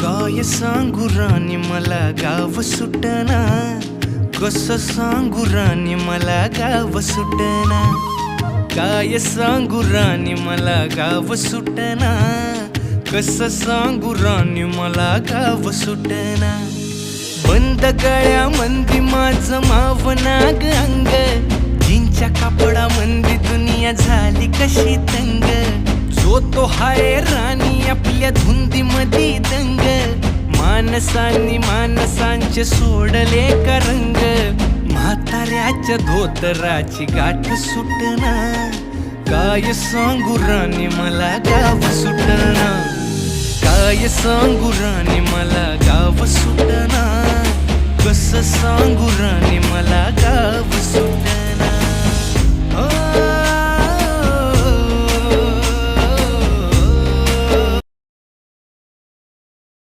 काय सांगू राणी मला गाव सुटना, कसं सांगू राणी मला गाव सुटना. काय सांगू राणी मला गाव सुटना, कसं सांगू राणी मला गाव सुटना. बंद गळ्यामंदी माझं मावनाग अंग, जीनच्या कापडामंदी दुनिया झाली कशी तंग. जो तो हाय राणी आपल्या धुंदीमधी दंग, माणसांनी माणसांचे सोडले का रंग. म्हाताऱ्याच्या धोतराची गाठ सुटना, काय सांगू राणी मला गाव सुटना. काय सांगू राणी मला गाव सुटना, कसं सांगू राणी मला गाव सुटना.